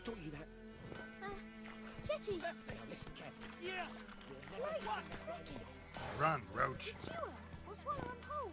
taught you that? Jetty! Now listen carefully. Yes! Wait, crickets! Run, Roach. Chew her, or swallow them whole.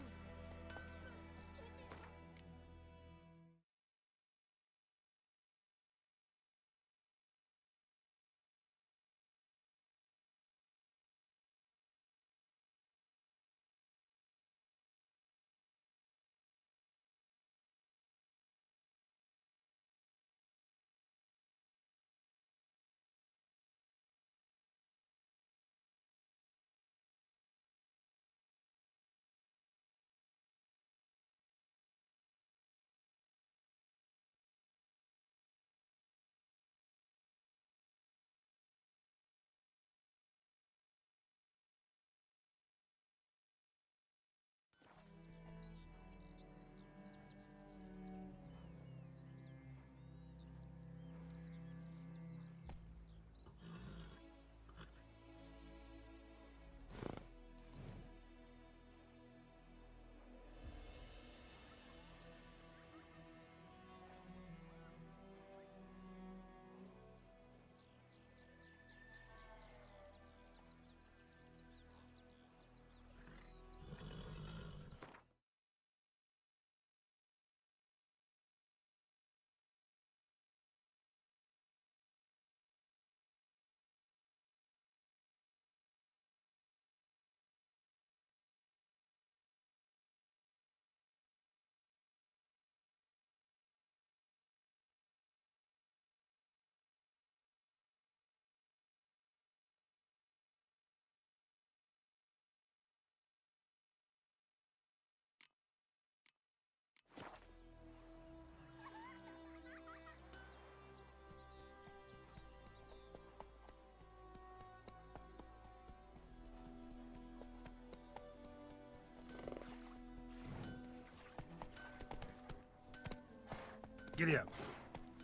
Giddy up.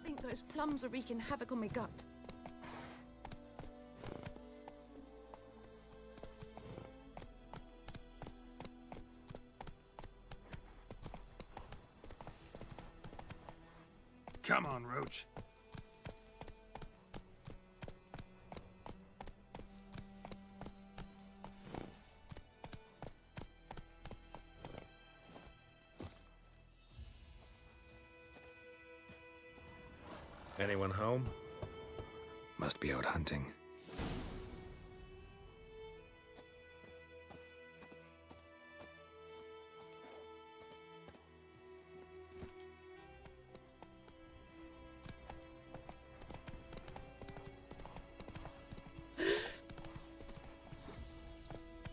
I think those plums are wreaking havoc on my gut. Come on, Roach. Anyone home? Must be out hunting.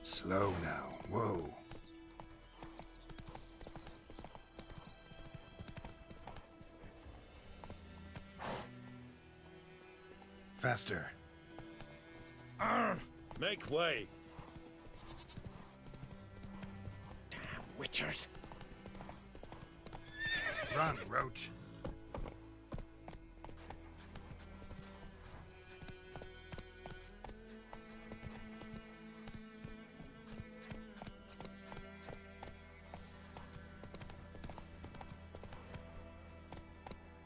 Slow now. Whoa. Faster. Make way. Damn witchers. Run, Roach.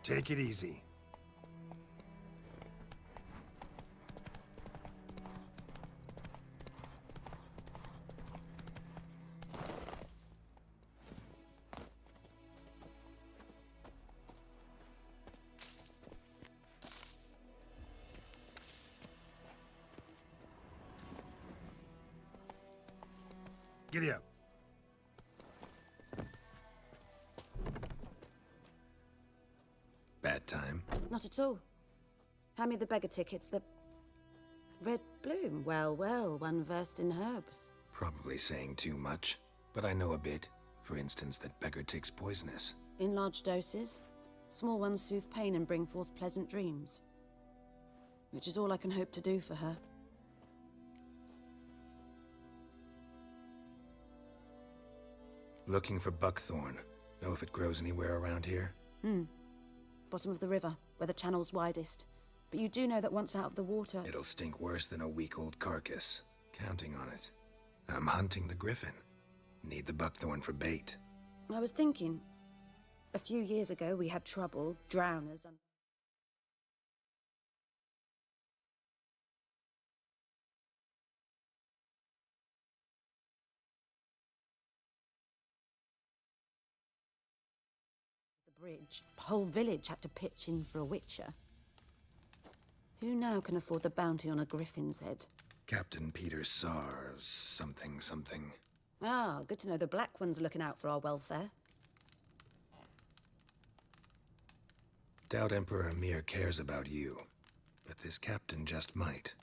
Take it easy. Giddy up. Bad time. Not at all. Hand me the beggar tickets, the red bloom. Well, well, one versed in herbs. Probably saying too much, but I know a bit. For instance, that beggar tick's poisonous. In large doses. Small ones soothe pain and bring forth pleasant dreams. Which is all I can hope to do for her. Looking for buckthorn. Know if it grows anywhere around here? Bottom of the river, where the channel's widest. But you do know that once out of the water... It'll stink worse than a week-old carcass. Counting on it. I'm hunting the griffin. Need the buckthorn for bait. I was thinking... A few years ago, we had trouble, drowners, and... bridge, the whole village had to pitch in for a witcher. Who now can afford the bounty on a griffin's head? Captain Peter Sars, something. Ah, good to know the Black One's looking out for our welfare. Doubt Emperor Emir cares about you, but this captain just might.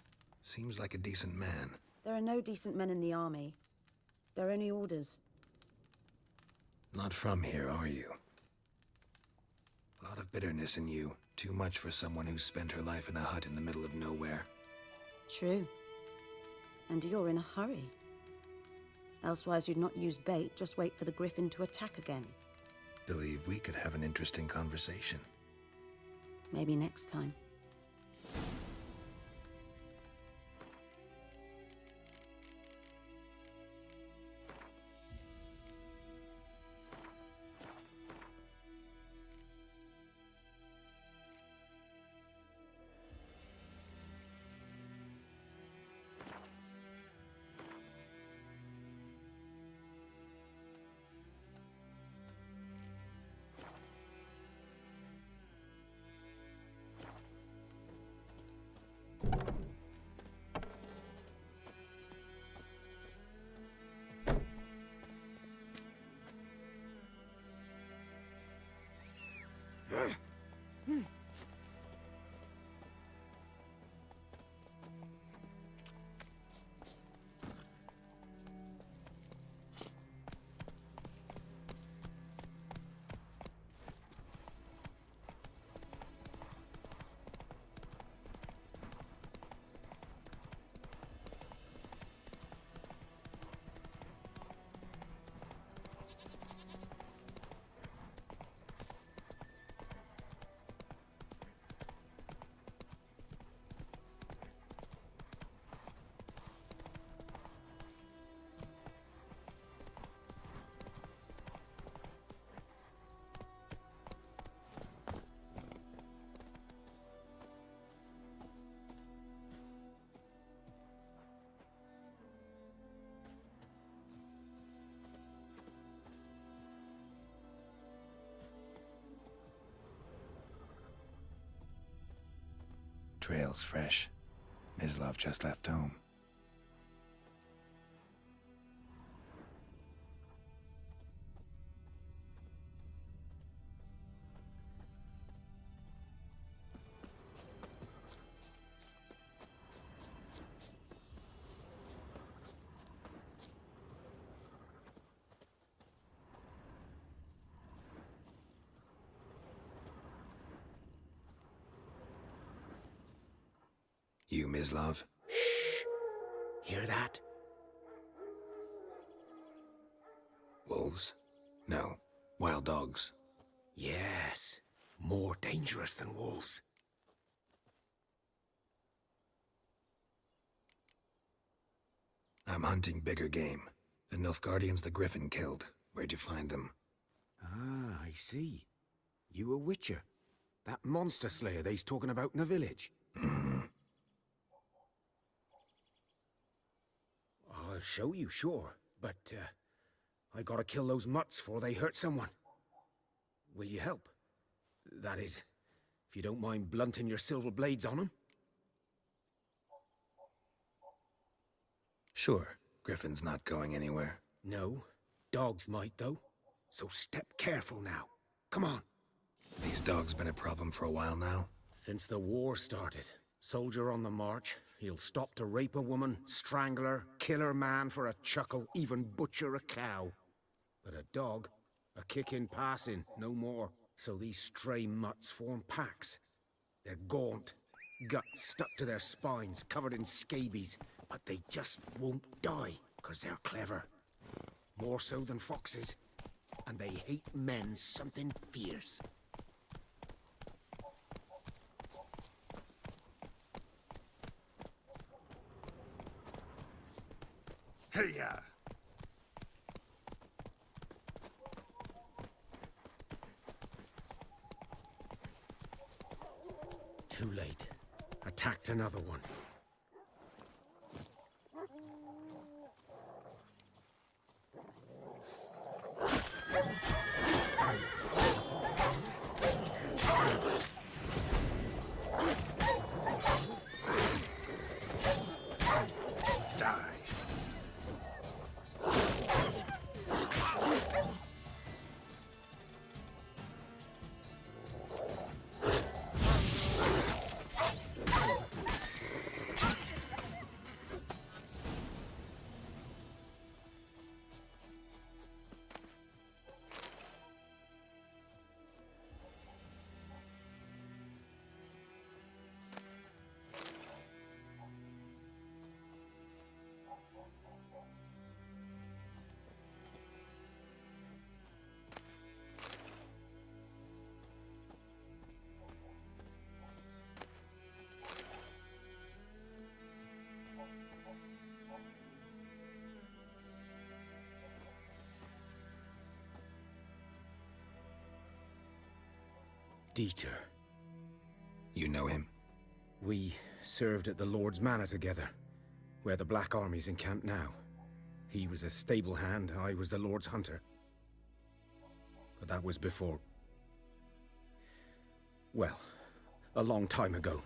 Seems like a decent man. There are no decent men in the army. They're only orders. Not from here, are you? A lot of bitterness in you. Too much for someone who spent her life in a hut in the middle of nowhere. True. And you're in a hurry. Elsewise you'd not use bait, just wait for the griffin to attack again. Believe we could have an interesting conversation. Maybe next time. Trail's fresh. Mislav just left home. You, Mislav? Hear that? Wolves? No. Wild dogs. Yes. More dangerous than wolves. I'm hunting bigger game. The Nilfgaardians the Griffin killed. Where'd you find them? Ah, I see. You a witcher. That monster slayer they's talking about in the village. I'll show you, sure. But, I gotta kill those mutts before they hurt someone. Will you help? That is, if you don't mind blunting your silver blades on them. Sure. Griffin's not going anywhere. No. Dogs might, though. So step careful now. Come on. These dogs been a problem for a while now? Since the war started. Soldier on the march. He'll stop to rape a woman, strangle her, kill her man for a chuckle, even butcher a cow. But a dog, a kick in passing, no more. So these stray mutts form packs. They're gaunt, guts stuck to their spines, covered in scabies, but they just won't die, 'cause they're clever. More so than foxes. And they hate men something fierce. Hey-ya! Too late. Attacked another one. Dieter. You know him? We served at the Lord's Manor together, where the Black Army's encamped now. He was a stable hand, I was the Lord's hunter. But that was before... well, a long time ago.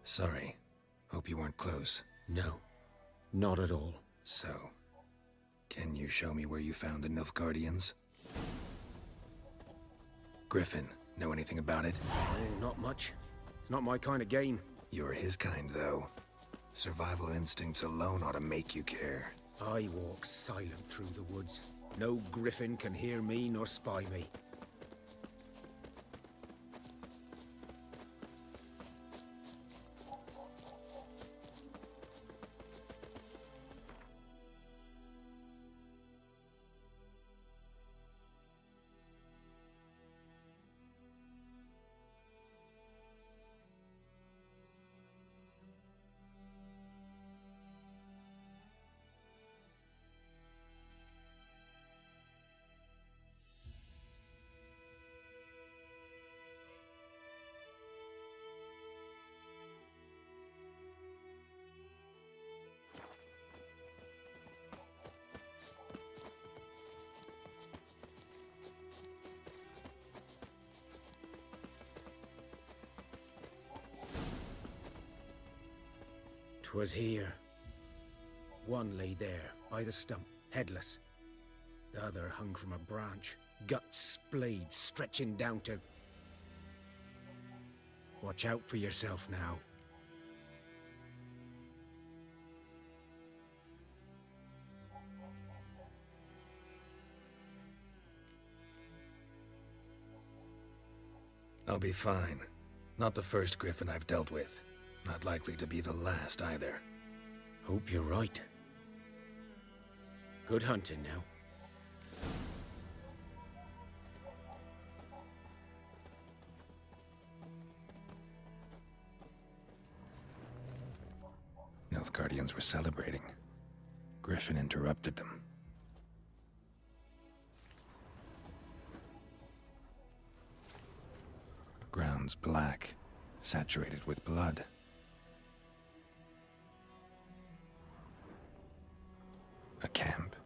Sorry. Hope you weren't close. No, not at all. So, can you show me where you found the Nilfgaardians? Griffin, know anything about it? Oh, not much. It's not my kind of game. You're his kind, though. Survival instincts alone ought to make you care. I walk silent through the woods. No griffin can hear me nor spy me. "'Twas here. One lay there, by the stump, headless. The other hung from a branch, guts splayed, stretching down to... Watch out for yourself now." I'll be fine. Not the first Griffin I've dealt with. Not likely to be the last, either. Hope you're right. Good hunting now. Nilfgaardians were celebrating. Griffin interrupted them. Ground's black, saturated with blood. A camp.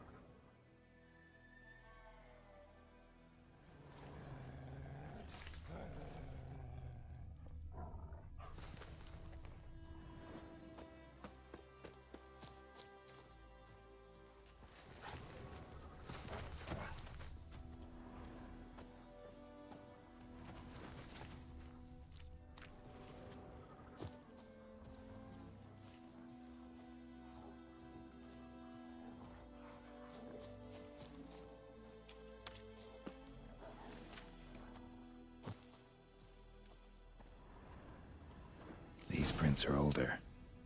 These prints are older,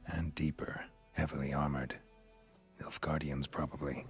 and deeper, heavily armored. Nilfgaardians, probably.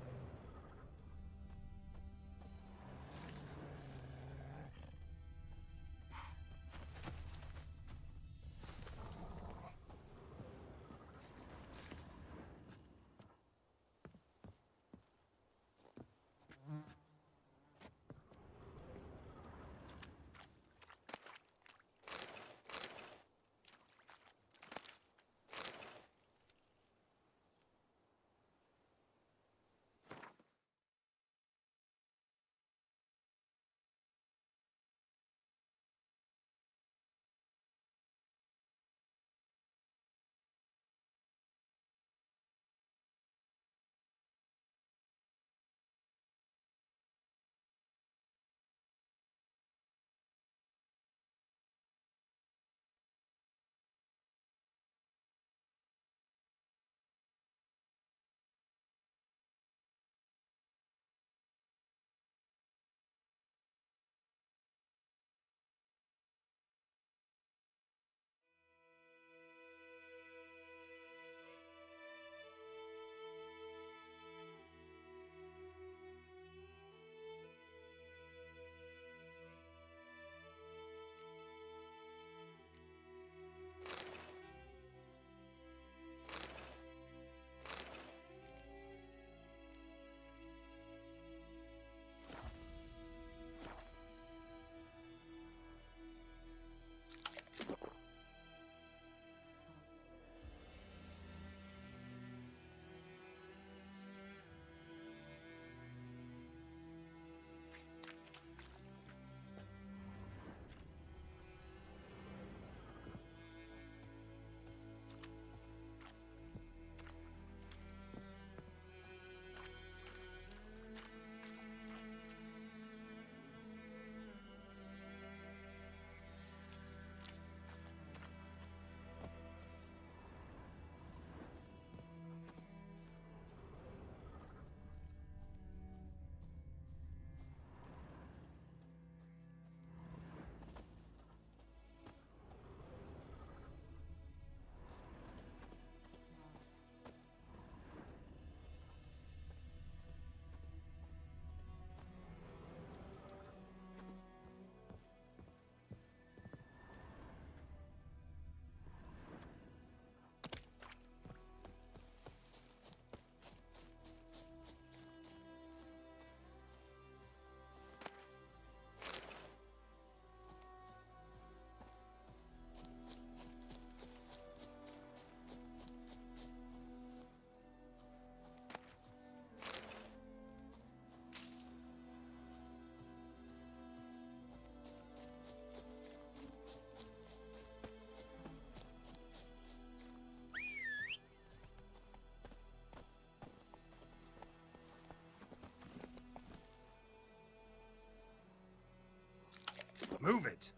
Move it!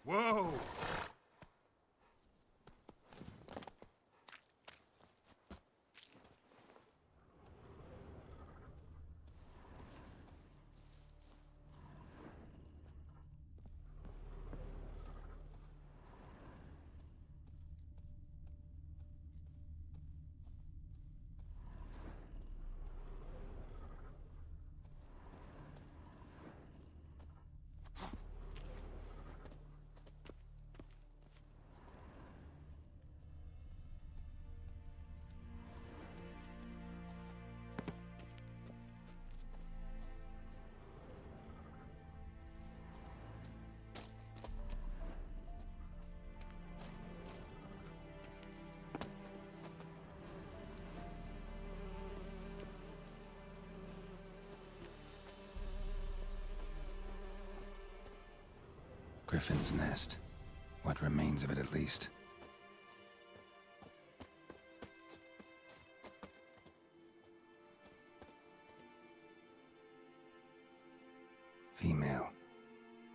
Whoa! Griffin's nest. What remains of it, at least. Female.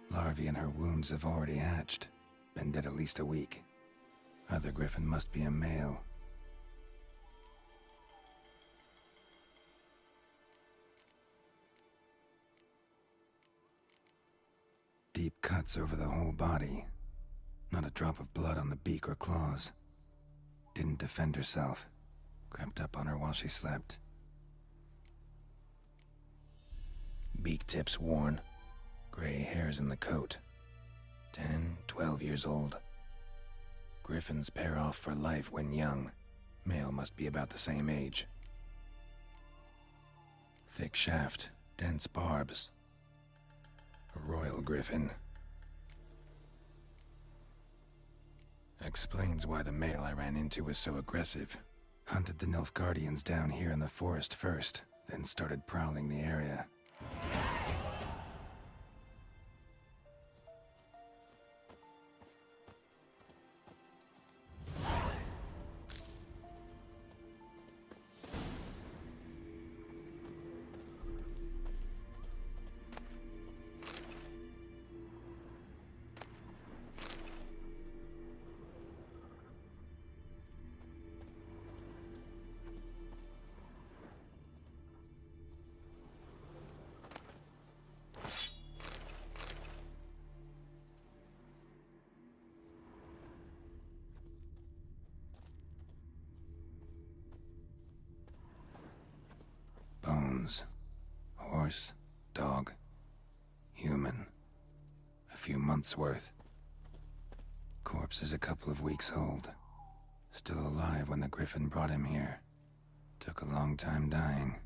Larvae in her wounds have already hatched. Been dead at least a week. Other griffin must be a male. Deep cuts over the whole body. Not a drop of blood on the beak or claws. Didn't defend herself. Crept up on her while she slept. Beak tips worn. Gray hairs in the coat. 10, 12 years old. Griffins pair off for life when young. Male must be about the same age. Thick shaft, dense barbs. A royal griffin. Explains why the male I ran into was so aggressive. Hunted the Nilfgaardians down here in the forest first, then started prowling the area. Bones. Horse, dog, human. A few months' worth. Corpse is a couple of weeks old. Still alive when the griffin brought him here. Took a long time dying.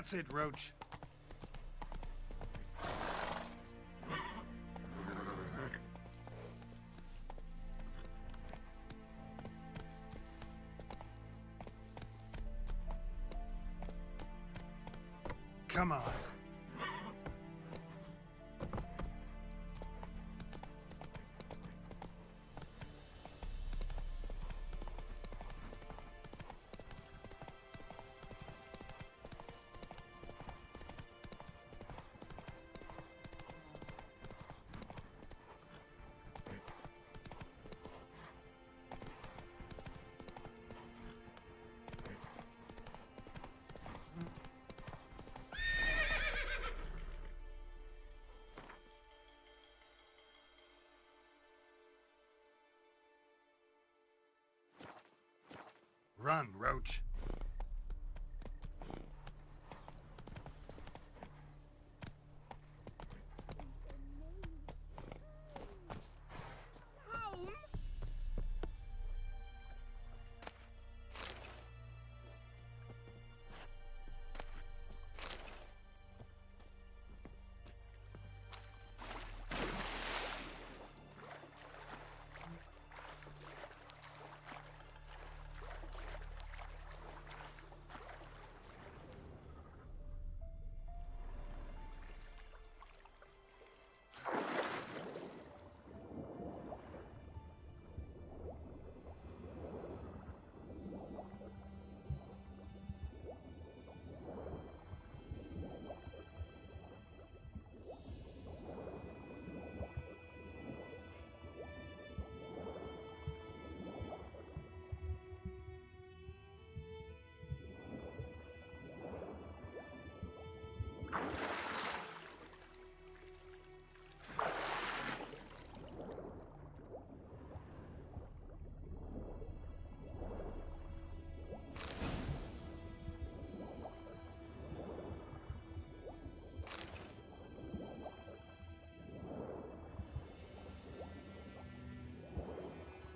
That's it, Roach. Come on. Run, Roach.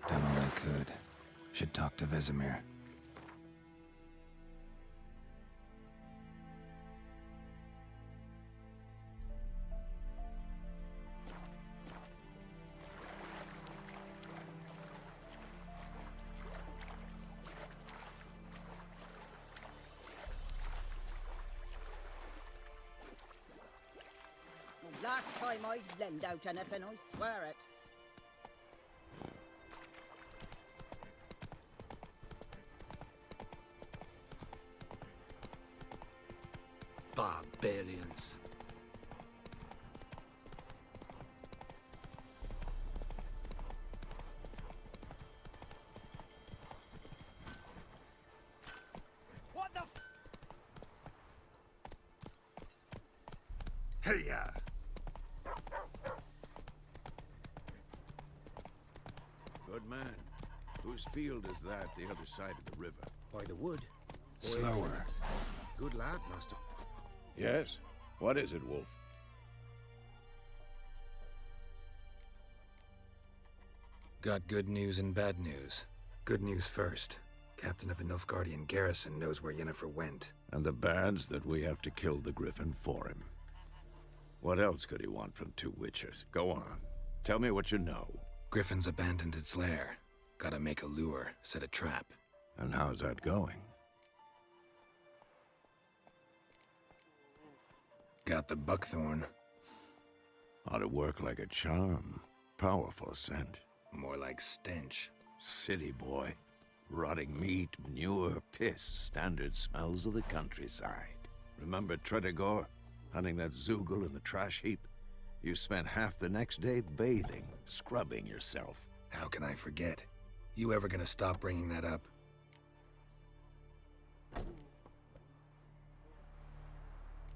Done all I could. Should talk to Vesemir. Last time I lend out anything, I swear it. Barbarians. What the Hey-ya! Good man. Whose field is that the other side of the river? By the wood. Slower. Good lad, master. Yes? What is it, Wolf? Got good news and bad news. Good news first. Captain of a Nilfgaardian garrison knows where Yennefer went. And the bad's that we have to kill the Griffin for him. What else could he want from two witches? Go on. Tell me what you know. Griffin's abandoned its lair. Gotta make a lure, set a trap. And how's that going? Got the buckthorn. Ought to work like a charm. Powerful scent. More like stench. City boy. Rotting meat, manure, piss. Standard smells of the countryside. Remember Tredegor? Hunting that Zoogle in the trash heap? You spent half the next day bathing, scrubbing yourself. How can I forget? You ever gonna stop bringing that up?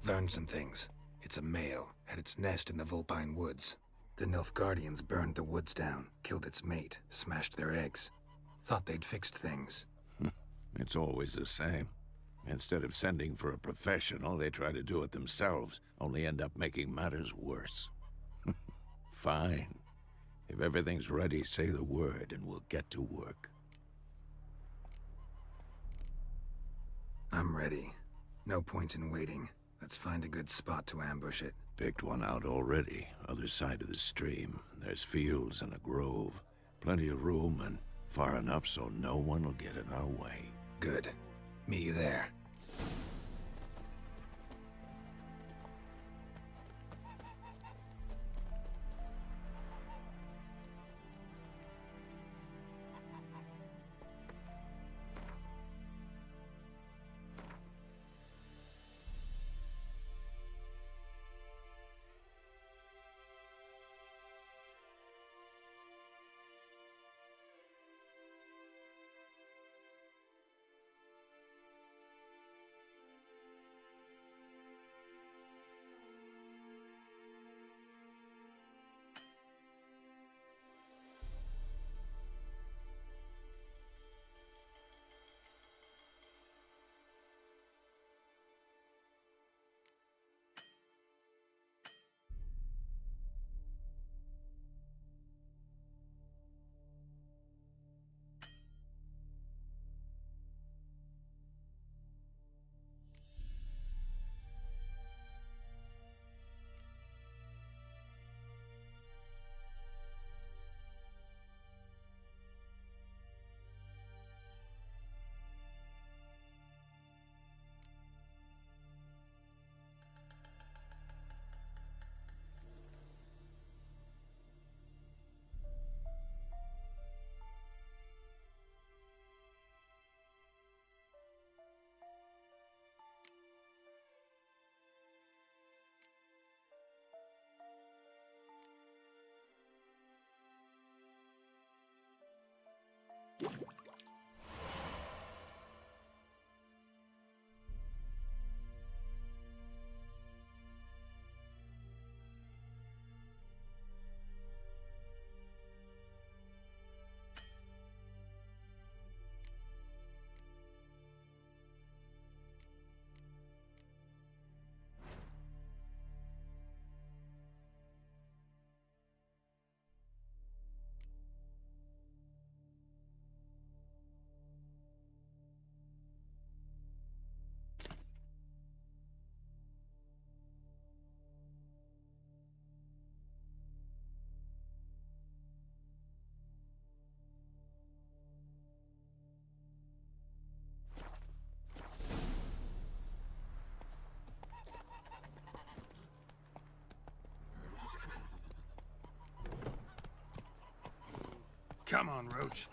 Learned some things. It's a male, had its nest in the Vulpine Woods. The Nilfgaardians burned the woods down, killed its mate, smashed their eggs. Thought they'd fixed things. It's always the same. Instead of sending for a professional, they try to do it themselves, only end up making matters worse. Fine. If everything's ready, say the word and we'll get to work. I'm ready. No point in waiting. Let's find a good spot to ambush it. Picked one out already, other side of the stream. There's fields and a grove. Plenty of room and far enough so no one will get in our way. Good. Meet you there. Come on, Roach.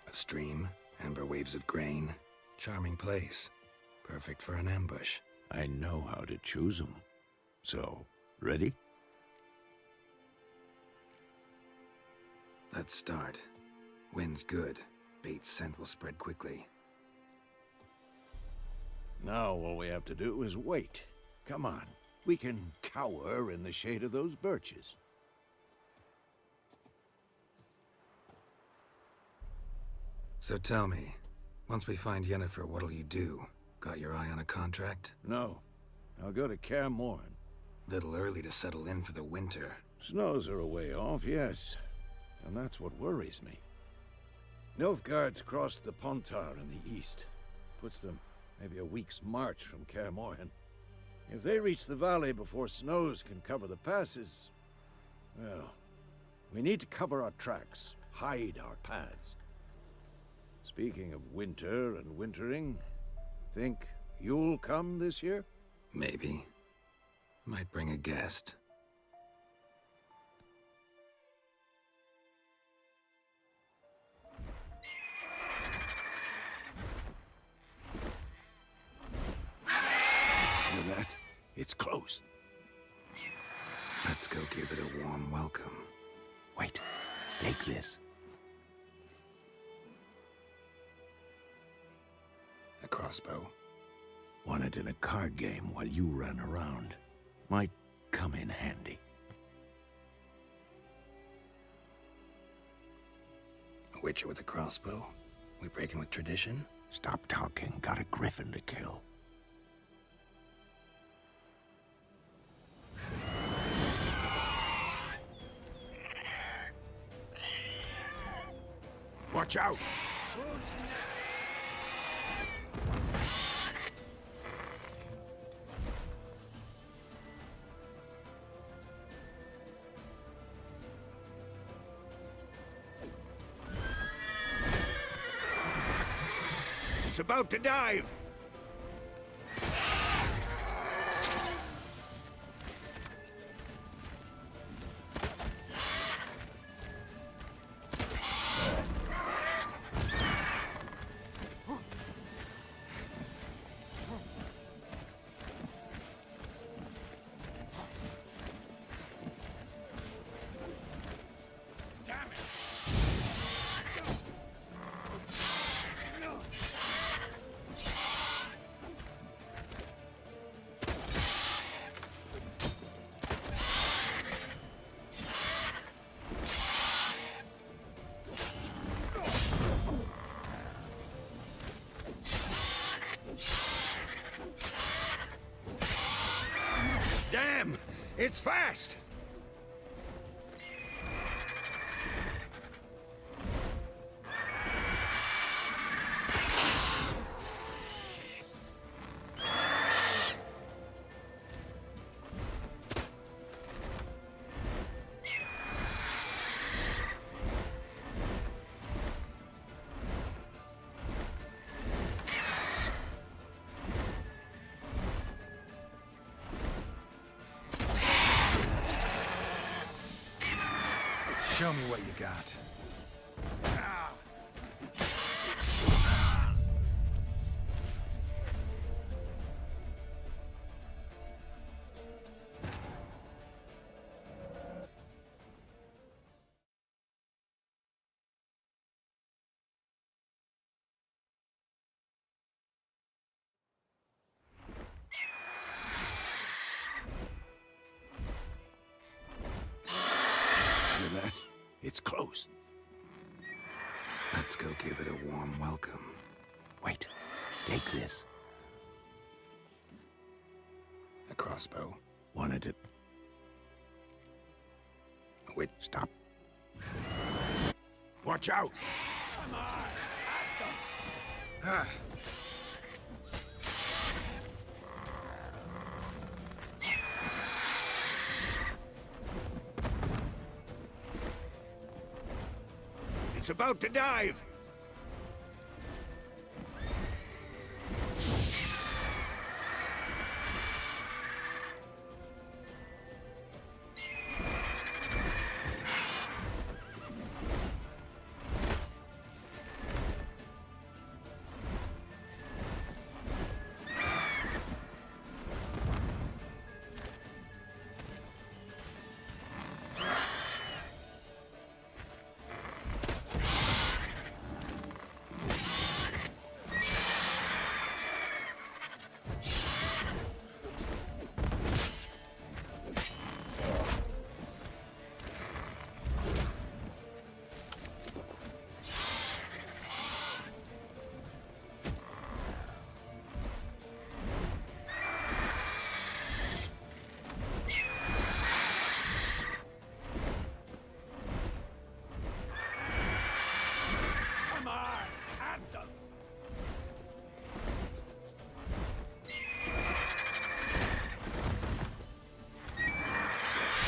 A stream, amber waves of grain. Charming place. Perfect for an ambush. I know how to choose them. So, ready? Let's start. Wind's good. Bait's scent will spread quickly. Now all we have to do is wait. Come on. We can cower in the shade of those birches. So tell me, once we find Yennefer, what'll you do? Got your eye on a contract? No. I'll go to Kaer Morhen. Little early to settle in for the winter. Snows are a way off, yes. And that's what worries me. Nilfgaard's crossed the Pontar in the east. Puts them maybe a week's march from Kaer Morhen. If they reach the valley before snows can cover the passes... well, we need to cover our tracks, hide our paths. Speaking of winter and wintering, think you'll come this year? Maybe. Might bring a guest. Hear that? It's close. Let's go give it a warm welcome. Wait, take this. A crossbow. Won it in a card game while you ran around. Might come in handy. A witcher with a crossbow? We breaking with tradition? Stop talking. Got a griffin to kill. Watch out! It's about to dive! Damn! It's fast! Show me what you got. Hear that? It's close. Let's go give it a warm welcome. Wait. Take this. A crossbow. Wanted it. A witch. Stop. Watch out! It's about to dive!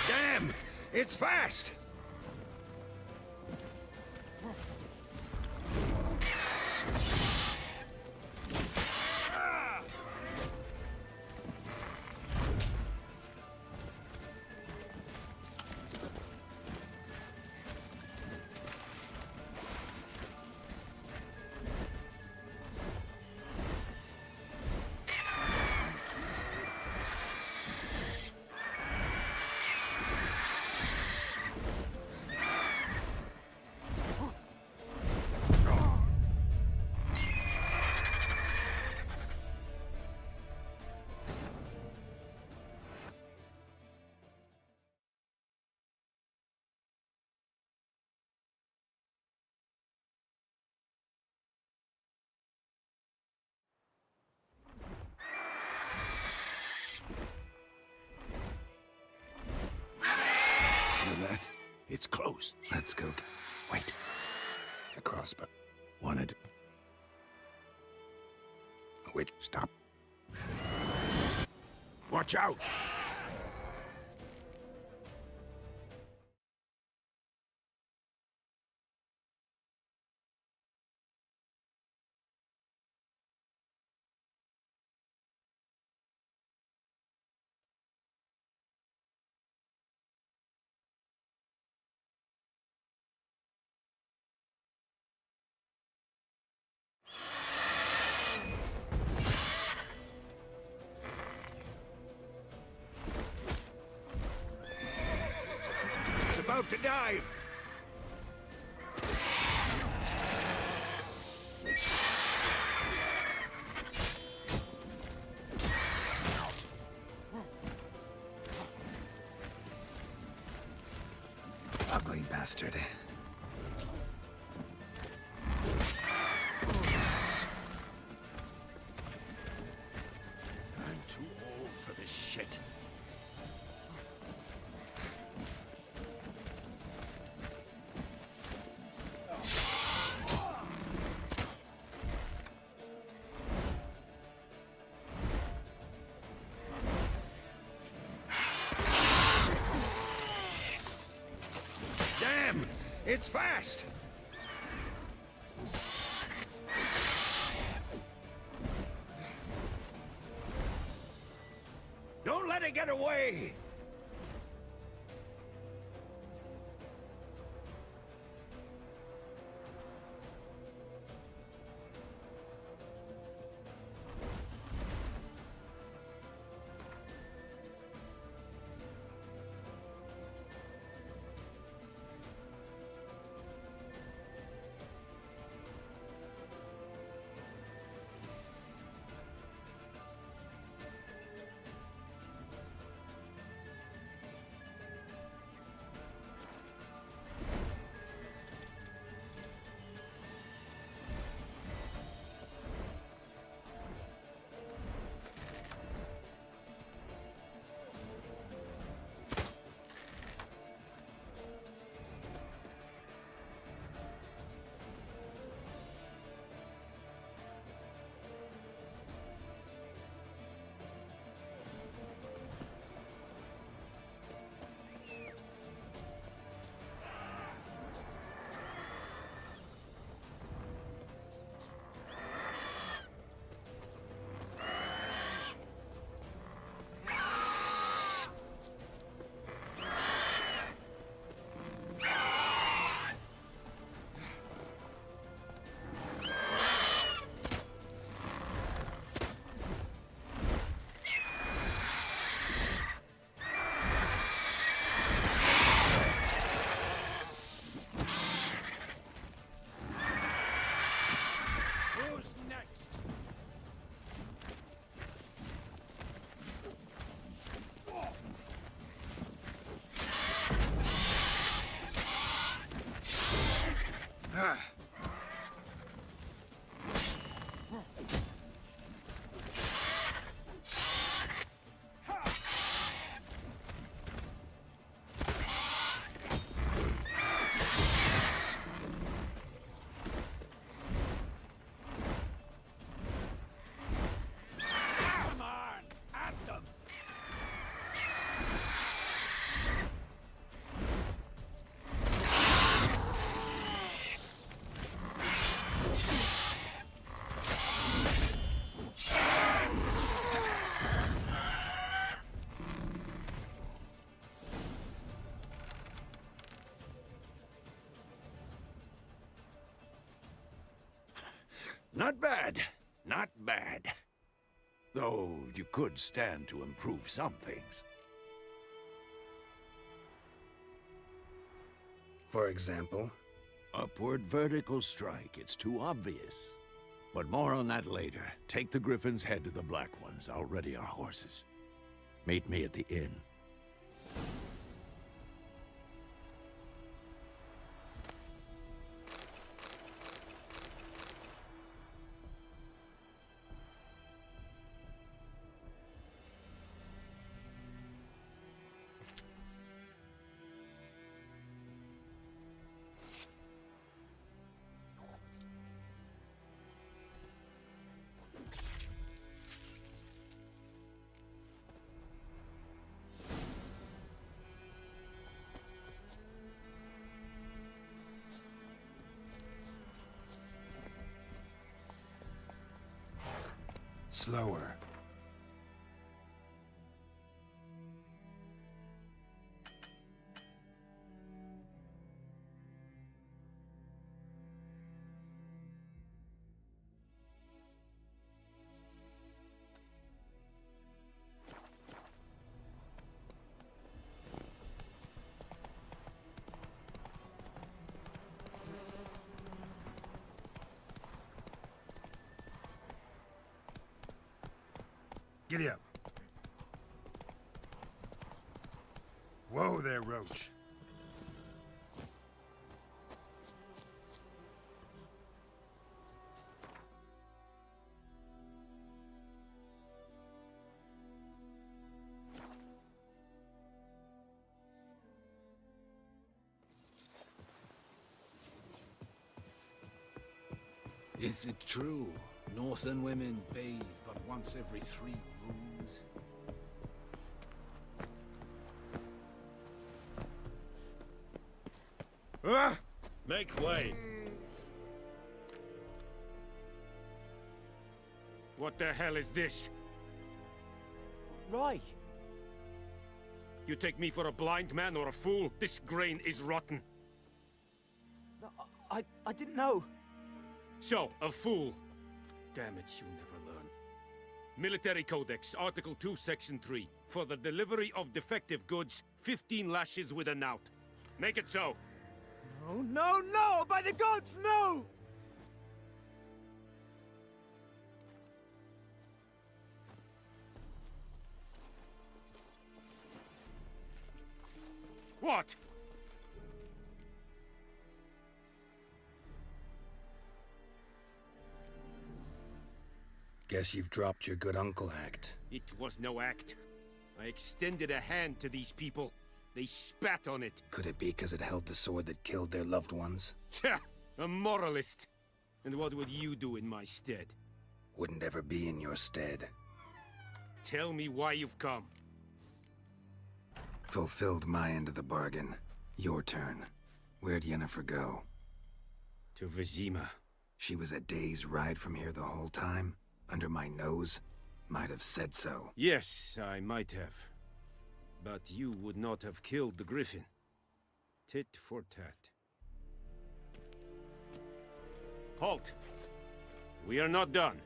Damn! It's fast! It's close. Let's go. Wait. A crossbow. Wanted. Wait. Stop. Watch out! It's about to dive! Ugly bastard. I'm too old for this shit. Damn! It's fast! Don't let it get away! Who's next? Come on! At them! Not bad. Not bad. Though you could stand to improve some things. For example, Upward vertical strike. It's too obvious. But more on that later. Take the Griffin's head to the Black Ones. I'll ready our horses. Meet me at the inn. Slower. Giddy up. Whoa there, Roach. Is it true? Northern women bathe but once every 3 moons? Ah! Make way! What the hell is this? Rye! You take me for a blind man or a fool? This grain is rotten. No, I didn't know. So, a fool. Damn it, you never learn. Military Codex, Article 2, Section 3. For the delivery of defective goods, 15 lashes with a knout. Make it so. No, no, no! By the gods, no! What? Guess you've dropped your good uncle act. It was no act. I extended a hand to these people. They spat on it. Could it be because it held the sword that killed their loved ones? Tja, a moralist. And what would you do in my stead? Wouldn't ever be in your stead. Tell me why you've come. Fulfilled my end of the bargain. Your turn. Where'd Yennefer go? To Vizima. She was a day's ride from here the whole time? Under my nose? Might have said so. Yes, I might have. But you would not have killed the griffin. Tit for tat. Halt! We are not done.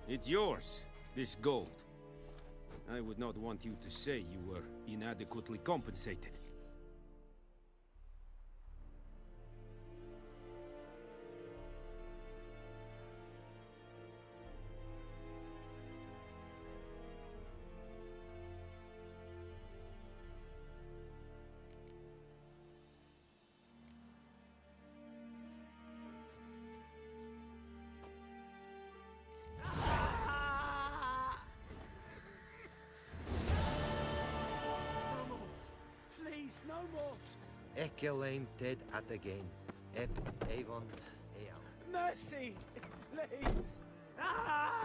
It's yours, this gold. I would not want you to say you were inadequately compensated. No more! Please, no more! Ekelain dead at again. Et Avon Eam. Mercy! Please! Ah!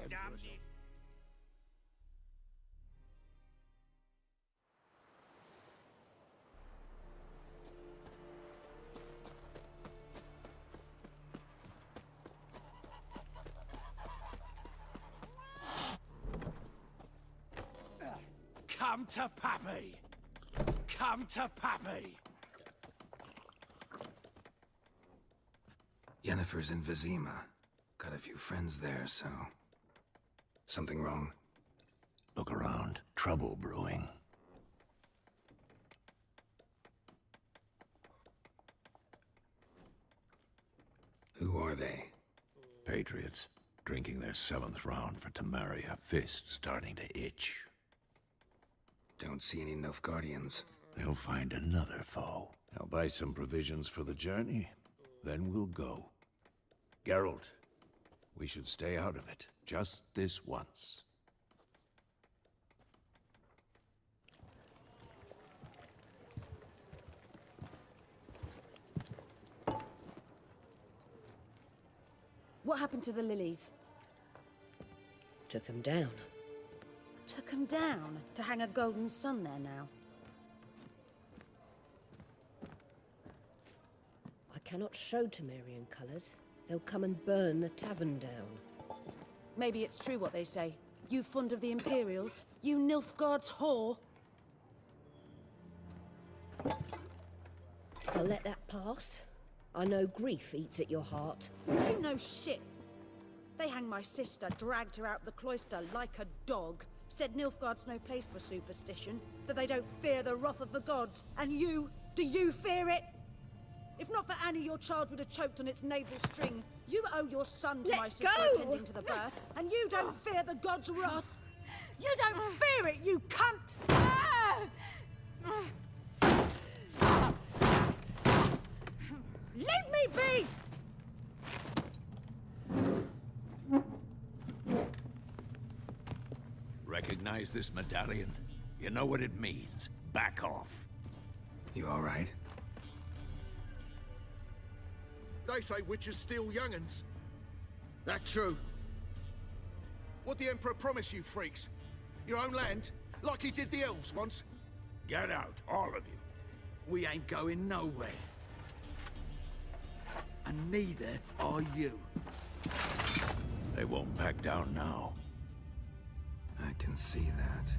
Damn it! Come to Pappy! Come to Pappy! Yennefer's in Vizima. Got a few friends there, so... Something wrong? Look around. Trouble brewing. Who are they? Patriots. Drinking their 7th round for Temeria. Fist starting to itch. Don't see any Nilfgaardians. They'll find another foe. I'll buy some provisions for the journey, then we'll go. Geralt, we should stay out of it, just this once. What happened to the lilies? Took him down. Took 'em down to hang a golden sun there now. I cannot show Temerian colours. They'll come and burn the tavern down. Maybe it's true what they say. You fond of the Imperials? You Nilfgaard's whore? I'll let that pass. I know grief eats at your heart. You know shit. They hanged my sister, dragged her out the cloister like a dog. Said Nilfgaard's no place for superstition, that they don't fear the wrath of the gods. And you, do you fear it? If not for Annie, your child would have choked on its navel string. You owe your son to my sister attending to the birth, and you don't fear the gods' wrath. You don't fear it, you cunt! Leave me be! Recognize this medallion? You know what it means. Back off. You all right? They say witches steal young'uns. That true? What the Emperor promise you, freaks? Your own land? Like he did the elves once? Get out, all of you. We ain't going nowhere. And neither are you. They won't back down now. I can see that.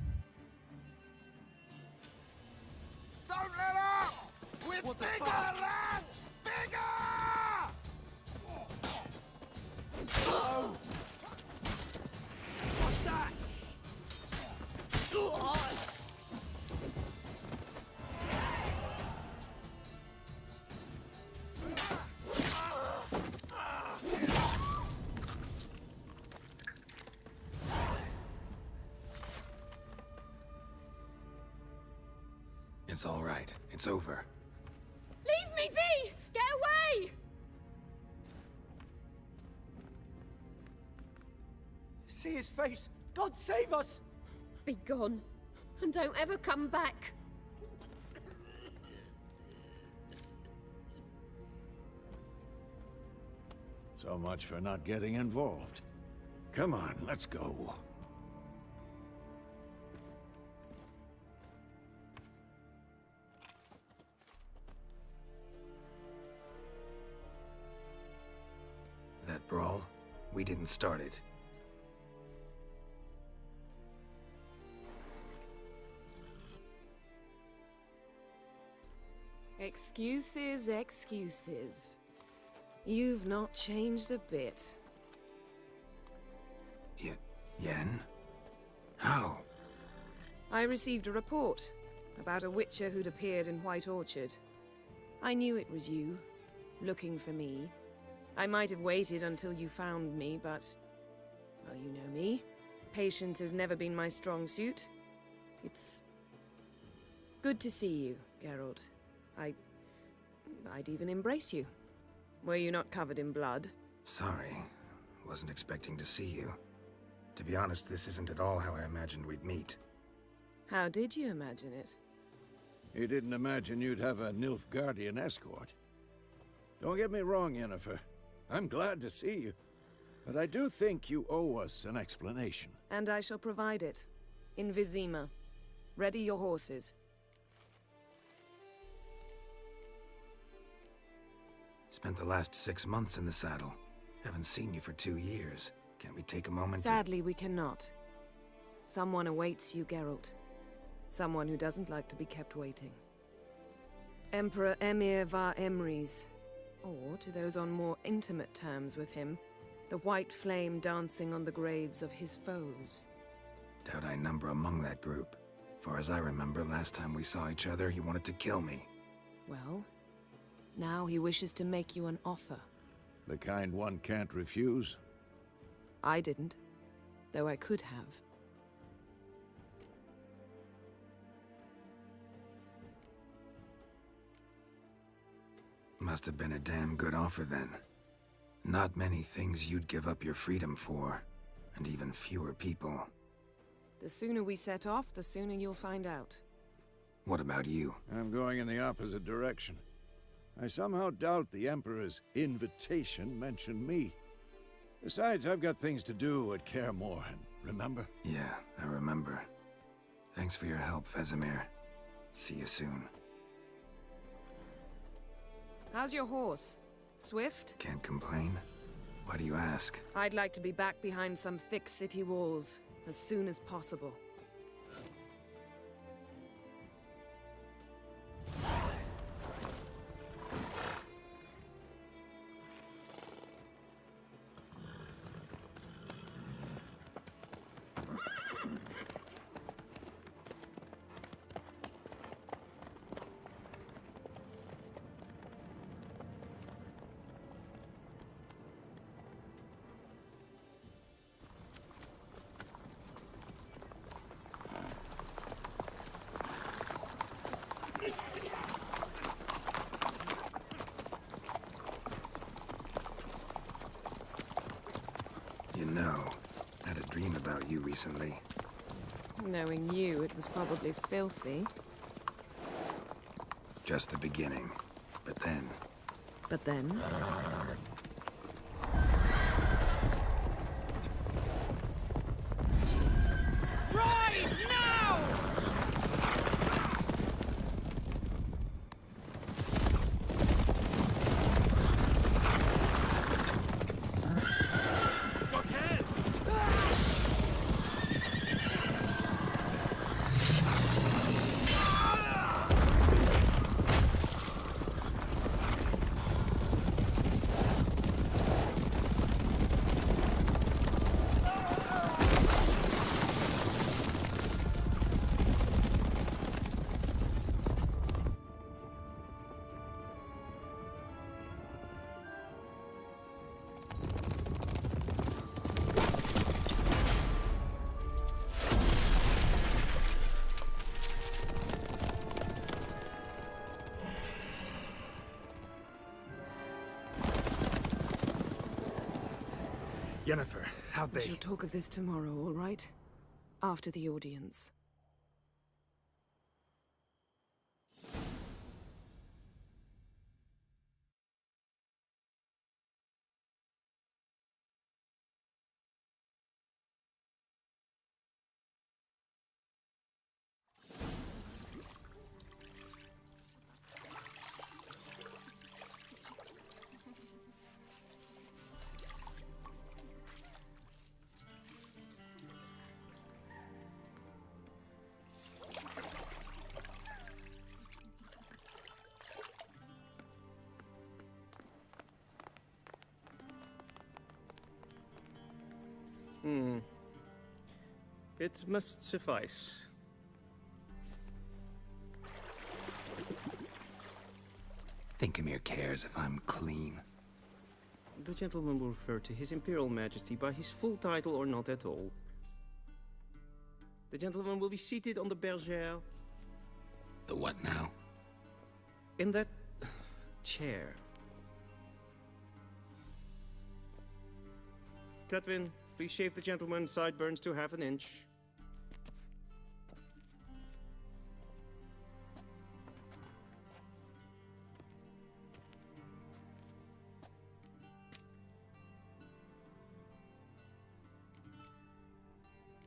Don't let up! We're bigger, lads! Bigger! Oh! What's that? It's all right. It's over. Leave me be! Get away! See his face! God save us! Be gone. And don't ever come back. So much for not getting involved. Come on, let's go. That brawl, we didn't start it. Excuses, excuses. You've not changed a bit. Yen? How? I received a report about a witcher who'd appeared in White Orchard. I knew it was you, looking for me. I might have waited until you found me, but... well, you know me. Patience has never been my strong suit. It's... good to see you, Geralt. I'd even embrace you. Were you not covered in blood? Sorry. Wasn't expecting to see you. To be honest, this isn't at all how I imagined we'd meet. How did you imagine it? You didn't imagine you'd have a Nilfgaardian escort. Don't get me wrong, Yennefer. I'm glad to see you. But I do think you owe us an explanation. And I shall provide it. In Vizima. Ready your horses. Spent the last 6 months in the saddle. Haven't seen you for 2 years. Can't we take a moment Sadly, we cannot. Someone awaits you, Geralt. Someone who doesn't like to be kept waiting. Emperor Emir var Emrys. Or, to those on more intimate terms with him, the white flame dancing on the graves of his foes. Doubt I number among that group. Far as I remember, last time we saw each other, he wanted to kill me. Well, now he wishes to make you an offer. The kind one can't refuse? I didn't, though I could have. Must have been a damn good offer then. Not many things you'd give up your freedom for, and even fewer people. The sooner we set off, the sooner you'll find out. What about you? I'm going in the opposite direction. I somehow doubt the Emperor's invitation mentioned me. Besides, I've got things to do at Kaer Morhen, remember? Yeah, I remember. Thanks for your help, Vesemir. See you soon. How's your horse? Swift? Can't complain. Why do you ask? I'd like to be back behind some thick city walls as soon as possible. You know, I had a dream about you recently. Knowing you, it was probably filthy. Just the beginning. But then... But then? Rise now! Yennefer, how'd We they... shall talk of this tomorrow, all right? After the audience. It must suffice. Thinkamir cares if I'm clean. The gentleman will refer to His Imperial Majesty by his full title or not at all. The gentleman will be seated on the bergère. The what now? In that chair. Cletwin, please shave the gentleman's sideburns to half an inch.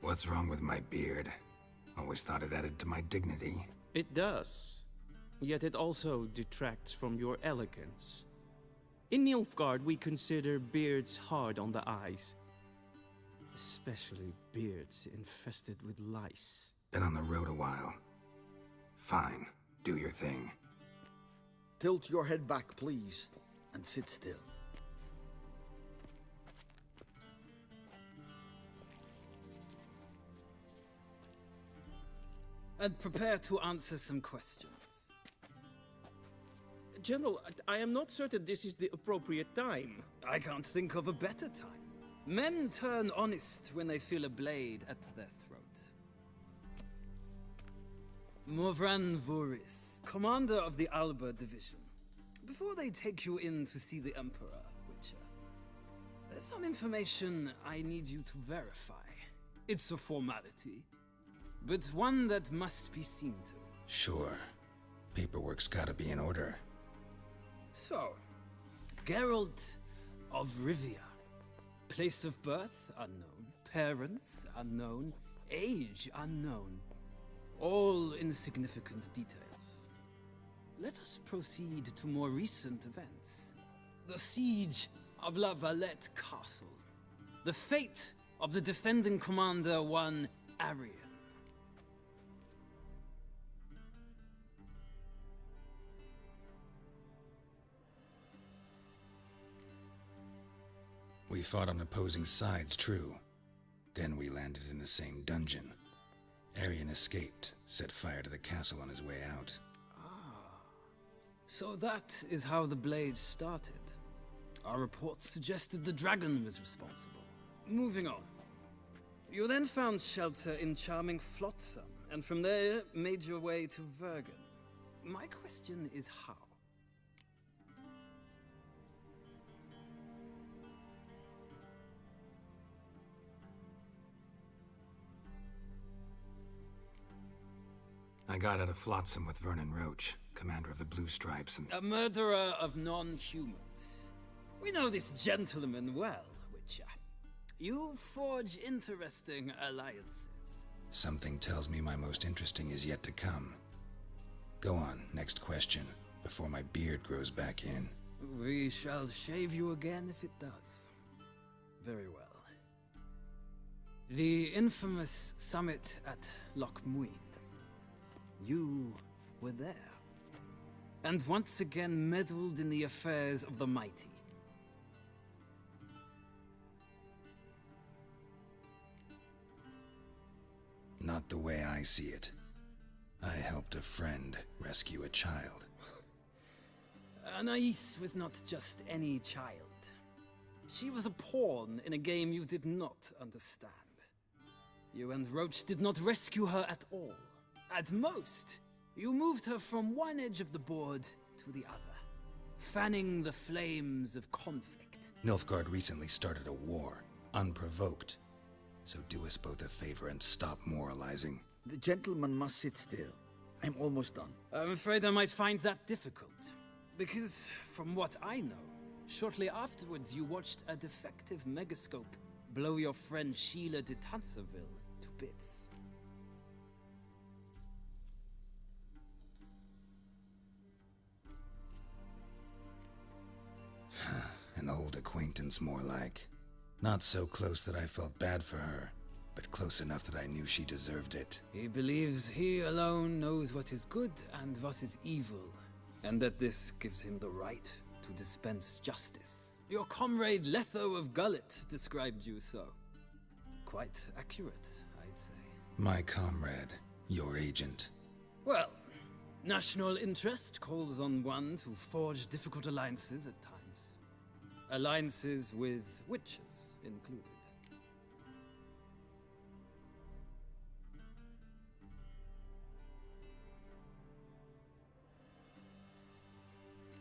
What's wrong with my beard? Always thought it added to my dignity. It does. Yet it also detracts from your elegance. In Nilfgaard, we consider beards hard on the eyes. Especially beards infested with lice. Been on the road a while. Fine, do your thing. Tilt your head back, please, and sit still. And prepare to answer some questions. General, I am not certain this is the appropriate time. I can't think of a better time. Men turn honest when they feel a blade at their throat. Morvran Voorhis, commander of the Alba Division. before they take you in to see the Emperor, Witcher, there's some information I need you to verify. It's a formality, but one that must be seen to. Sure. Paperwork's gotta be in order. So, Geralt of Rivia. Place of birth unknown, parents unknown, age unknown. All insignificant details. Let us proceed to more recent events. The siege of La Valette Castle. The fate of the defending commander, one Arian. We fought on opposing sides, true. Then we landed in the same dungeon. Arian escaped, set fire to the castle on his way out. So that is how the Blade started. Our reports suggested the dragon was responsible. Moving on. You then found shelter in charming Flotsam, and from there made your way to Vergen. My question is how? I got out of Flotsam with Vernon Roach, commander of the Blue Stripes, and... A murderer of non-humans. We know this gentleman well, Witcher. You forge interesting alliances. Something tells me my most interesting is yet to come. Go on, next question, before my beard grows back in. We shall shave you again if it does. Very well. The infamous summit at Loch Muin. You were there. And once again meddled in the affairs of the mighty. Not the way I see it. I helped a friend rescue a child. Anais was not just any child. She was a pawn in a game you did not understand. You and Roach did not rescue her at all. At most, you moved her from one edge of the board to the other, fanning the flames of conflict. Nilfgaard recently started a war, unprovoked. So do us both a favor and stop moralizing. The gentleman must sit still. I'm almost done. I'm afraid I might find that difficult. Because, from what I know, shortly afterwards you watched a defective megascope blow your friend Sheila de Tanserville to bits. An old acquaintance, more like. Not so close that I felt bad for her, but close enough that I knew she deserved it. He believes he alone knows what is good and what is evil, and that this gives him the right to dispense justice. Your comrade Letho of Gullet described you so. Quite accurate, I'd say. My comrade, your agent. Well, national interest calls on one to forge difficult alliances at times. Alliances with witches included.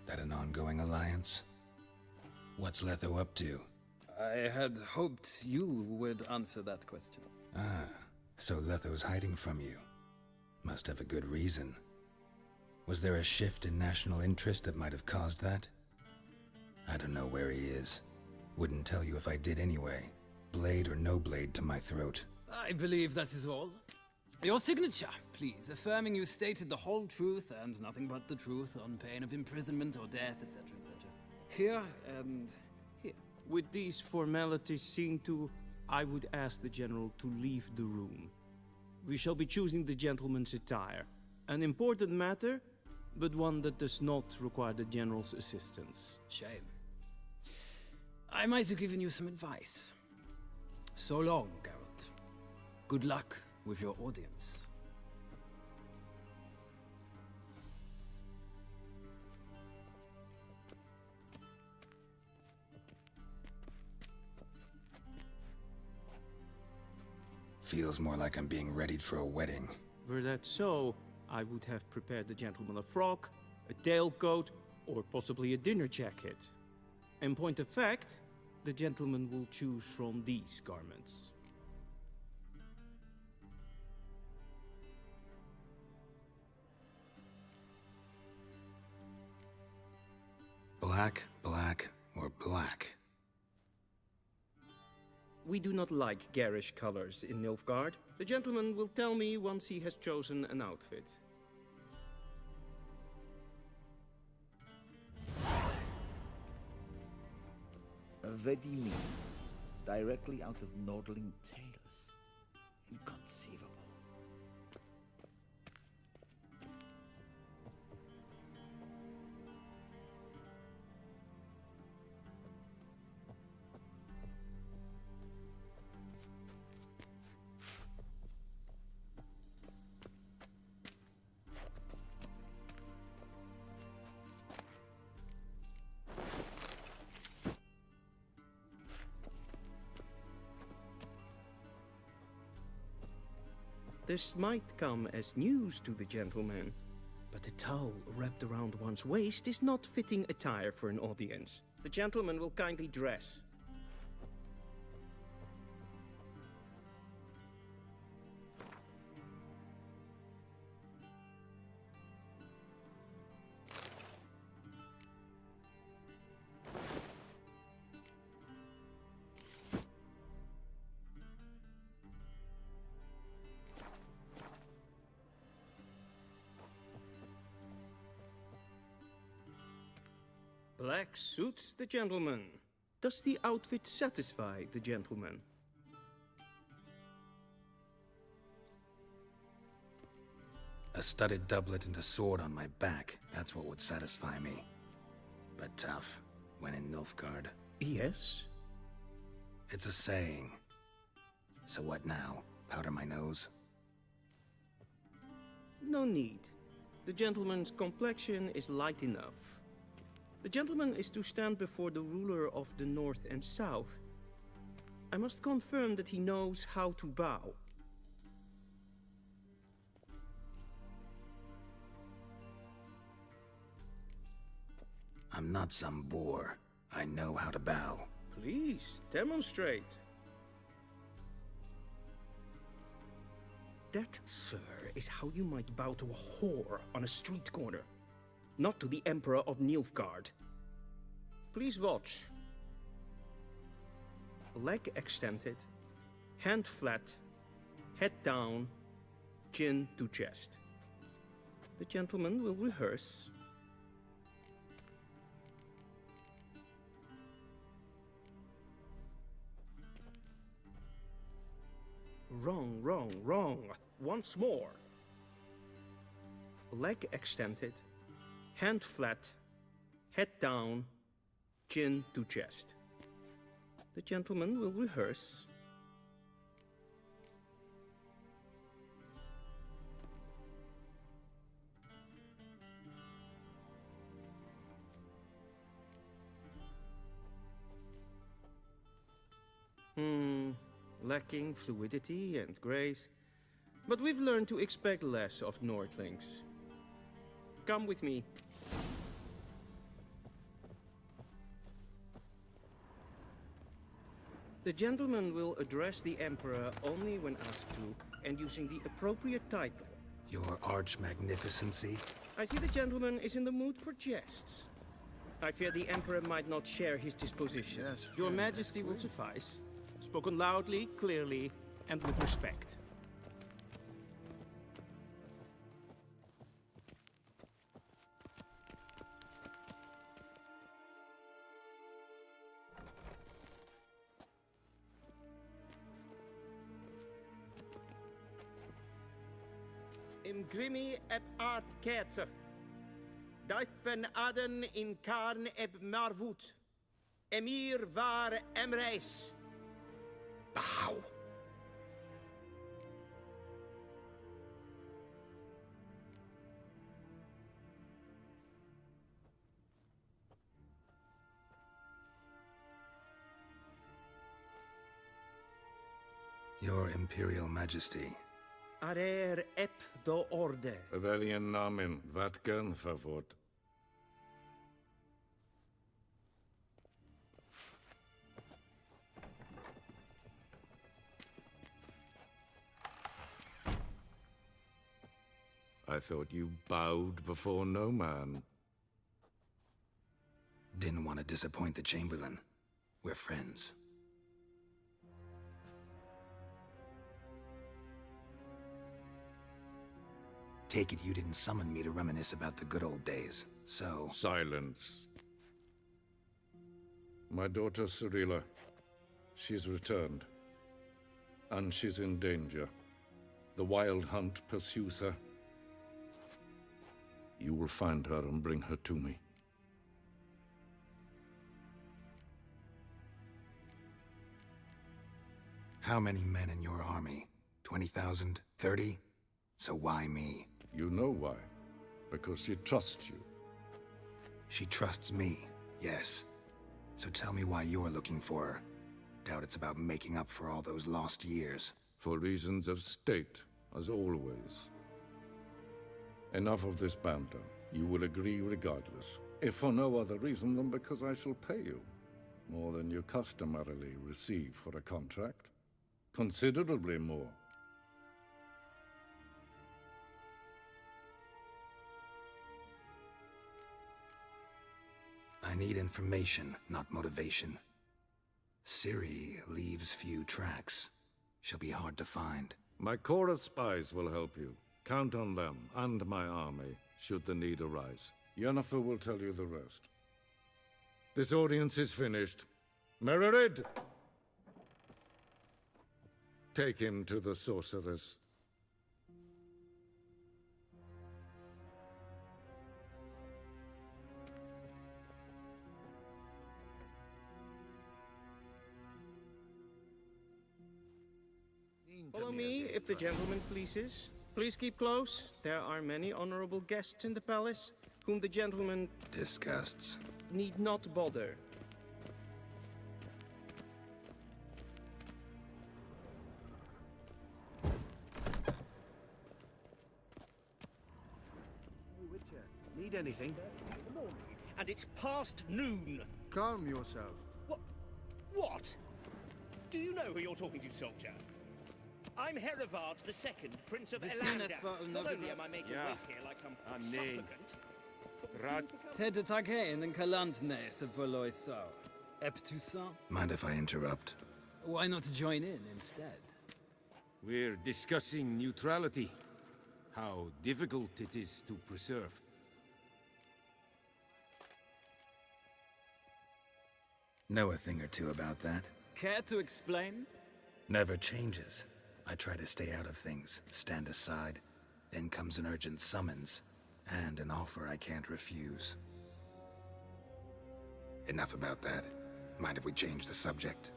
That an ongoing alliance? What's Letho up to? I had hoped you would answer that question. Ah, so Letho's hiding from you. Must have a good reason. Was there a shift in national interest that might have caused that? I don't know where he is. Wouldn't tell you if I did anyway. Blade or no blade to my throat. I believe that is all. Your signature, please, affirming you stated the whole truth and nothing but the truth on pain of imprisonment or death, etc., etc. Here and here. With these formalities seen to, I would ask the General to leave the room. We shall be choosing the gentleman's attire. An important matter, but one that does not require the General's assistance. Shame. I might have given you some advice. So long, Geralt. Good luck with your audience. Feels more like I'm being readied for a wedding. Were that so, I would have prepared the gentleman a frock, a tailcoat, or possibly a dinner jacket. In point of fact, the gentleman will choose from these garments. Black, black, or black? We do not like garish colors in Nilfgaard. The gentleman will tell me once he has chosen an outfit. What do you mean? Directly out of Nordling Tales? Inconceivable. This might come as news to the gentleman, but a towel wrapped around one's waist is not fitting attire for an audience. The gentleman will kindly dress. Black suits the gentleman. Does the outfit satisfy the gentleman? A studded doublet and a sword on my back, that's what would satisfy me. But tough, when in Nilfgaard. Yes? It's a saying. So what now? Powder my nose? No need. The gentleman's complexion is light enough. The gentleman is to stand before the ruler of the North and South. I must confirm that he knows how to bow. I'm not some boor. I know how to bow. Please, demonstrate. That, sir, is how you might bow to a whore on a street corner. Not to the Emperor of Nilfgaard. Please watch. Leg extended, hand flat, head down, chin to chest. The gentleman will rehearse. Wrong, wrong, wrong. Once more. Leg extended, hand flat, head down, chin to chest. The gentleman will rehearse. Lacking fluidity and grace. But we've learned to expect less of Nordlings. Come with me. The gentleman will address the Emperor only when asked to, and using the appropriate title. Your Arch-Magnificency? I see the gentleman is in the mood for jests. I fear the Emperor might not share his disposition. Yes, Your Majesty will suffice. Spoken loudly, clearly, and with respect. Im grimi eb art ketzer. Daifen aden in karn eb marvut. Emir var emreis. Bow. Your Imperial Majesty. Arer ep the orde. Weljen namen, wat kan verwoord? I thought you bowed before no man. Didn't want to disappoint the Chamberlain. We're friends. Take it you didn't summon me to reminisce about the good old days, so... Silence. My daughter Cirilla, she's returned. And she's in danger. The Wild Hunt pursues her. You will find her and bring her to me. How many men in your army? 20,000? 30? So why me? You know why. Because she trusts you. She trusts me, yes. So tell me why you're looking for her. Doubt it's about making up for all those lost years. For reasons of state, as always. Enough of this banter. You will agree regardless. If for no other reason than because I shall pay you. More than you customarily receive for a contract. Considerably more. I need information, not motivation. Ciri leaves few tracks. She'll be hard to find. My corps of spies will help you. Count on them, and my army, should the need arise. Yennefer will tell you the rest. This audience is finished. Mererid! Take him to the sorceress. Follow me, if the gentleman pleases. Please keep close. There are many honorable guests in the palace, whom the gentleman disgusts. Need not bother. Need anything? And it's past noon. Calm yourself. What? Do you know who you're talking to, soldier? I'm Herivard II, Prince of Elandar. Not only am I made to wait here like some supplicant. Ted Takein and Kalantnes of Voloisau. Eptusan? Mind if I interrupt? Why not join in instead? We're discussing neutrality. How difficult it is to preserve. Know a thing or two about that. Care to explain? Never changes. I try to stay out of things, stand aside. Then comes an urgent summons, and an offer I can't refuse. Enough about that. Mind if we change the subject?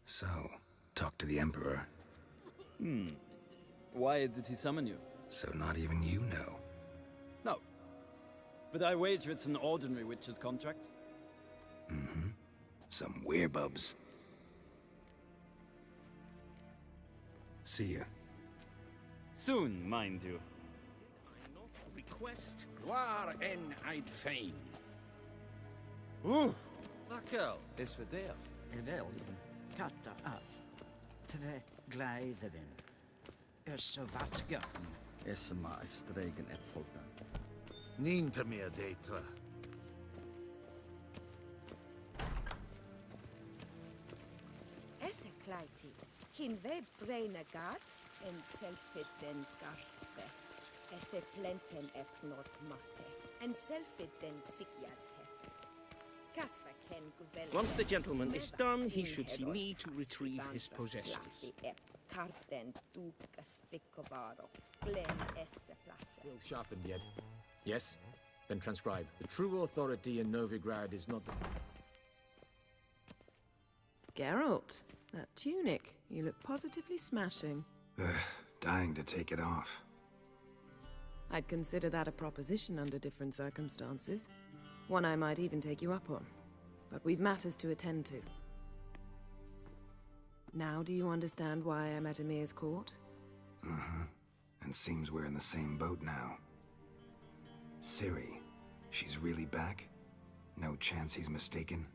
So, talk to the Emperor. Why did he summon you? So not even you know. No. But I wager it's an ordinary witcher's contract. Mm-hmm. Some werebubs. See ya. Soon, mind you. Request. Gloire en Eid Fein. Raquel is verderf. Wel, katta af. Tre gleiderin. Så wat gaten. Esma is stregen epfolta. Ninte meer detra. Esse kleiti. Hin we breine gat en selfit den garfe. Esse plenten efnort matte. En selfit den sikiat hefet. Kasper ken guvel. Once the gentleman is done, he should see me to retrieve his possessions. Karten dukas fikovaro. Blen esse place. Well sharpened yet. Yes? Then transcribe. The true authority in Novigrad is not the... Geralt, that tunic. You look positively smashing. Ugh, dying to take it off. I'd consider that a proposition under different circumstances. One I might even take you up on. But we've matters to attend to. Now do you understand why I'm at Emir's court? Uh-huh. And seems we're in the same boat now. Ciri, she's really back? No chance he's mistaken?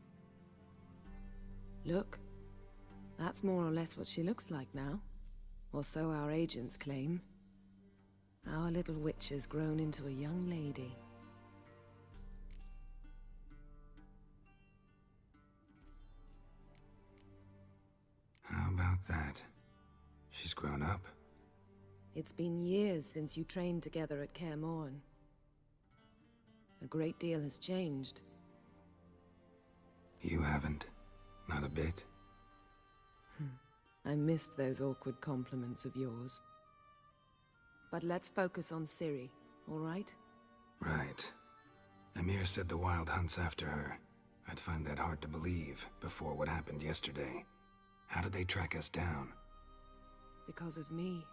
Look, That's more or less what she looks like now. Or so our agents claim. Our little witch has grown into a young lady. How about that? She's grown up? It's been years since you trained together at Kaer Morhen. A great deal has changed. You haven't. Not a bit. I missed those awkward compliments of yours. But let's focus on Ciri, all right? Right. Emir said the Wild Hunt's after her. I'd find that hard to believe before what happened yesterday. How did they track us down? Because of me.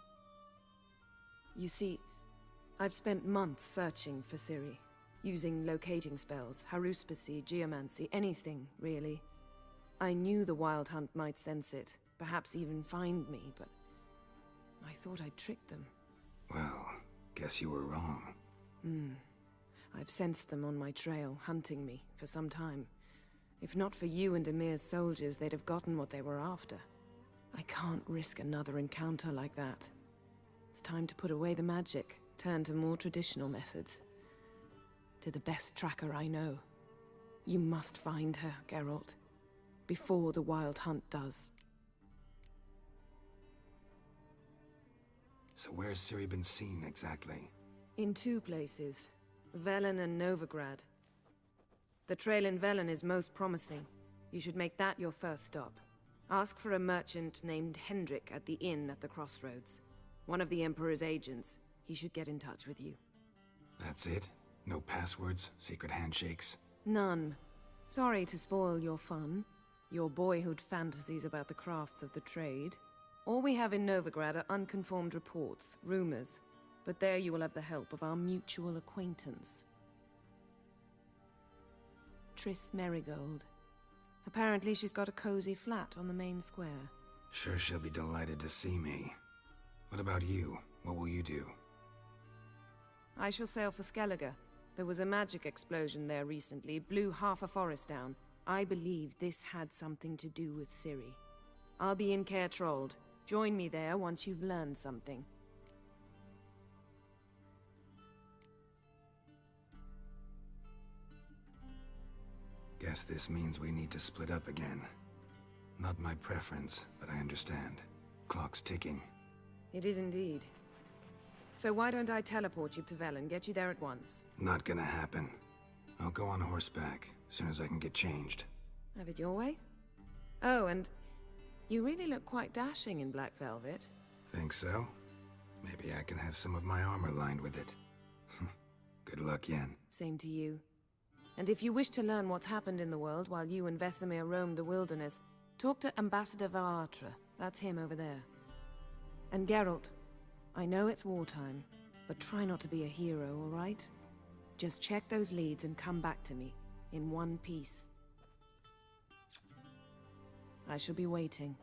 You see, I've spent months searching for Ciri, using locating spells, haruspicy, geomancy, anything, really. I knew the Wild Hunt might sense it, perhaps even find me, but I thought I'd tricked them. Well, guess you were wrong. I've sensed them on my trail, hunting me, for some time. If not for you and Emir's soldiers, they'd have gotten what they were after. I can't risk another encounter like that. It's time to put away the magic, turn to more traditional methods. To the best tracker I know. You must find her, Geralt. Before the Wild Hunt does. So where's Ciri been seen, exactly? In two places. Velen and Novigrad. The trail in Velen is most promising. You should make that your first stop. Ask for a merchant named Hendrik at the inn at the crossroads. One of the Emperor's agents. He should get in touch with you. That's it? No passwords, secret handshakes? None. Sorry to spoil your fun. Your boyhood fantasies about the crafts of the trade. All we have in Novigrad are unconfirmed reports, rumors. But there you will have the help of our mutual acquaintance. Triss Merigold. Apparently she's got a cozy flat on the main square. Sure she'll be delighted to see me. What about you? What will you do? I shall sail for Skellige. There was a magic explosion there recently, blew half a forest down. I believe this had something to do with Ciri. I'll be in Caer Trolde. Join me there once you've learned something. Guess this means we need to split up again. Not my preference, but I understand. Clock's ticking. It is indeed. So why don't I teleport you to Velen, get you there at once? Not gonna happen. I'll go on horseback, as soon as I can get changed. Have it your way? Oh, and you really look quite dashing in black velvet. Think so? Maybe I can have some of my armor lined with it. Good luck, Yen. Same to you. And if you wish to learn what's happened in the world while you and Vesemir roamed the wilderness, talk to Ambassador Varatra. That's him over there. And Geralt, I know it's wartime, but try not to be a hero, all right? Just check those leads and come back to me, in one piece. I shall be waiting.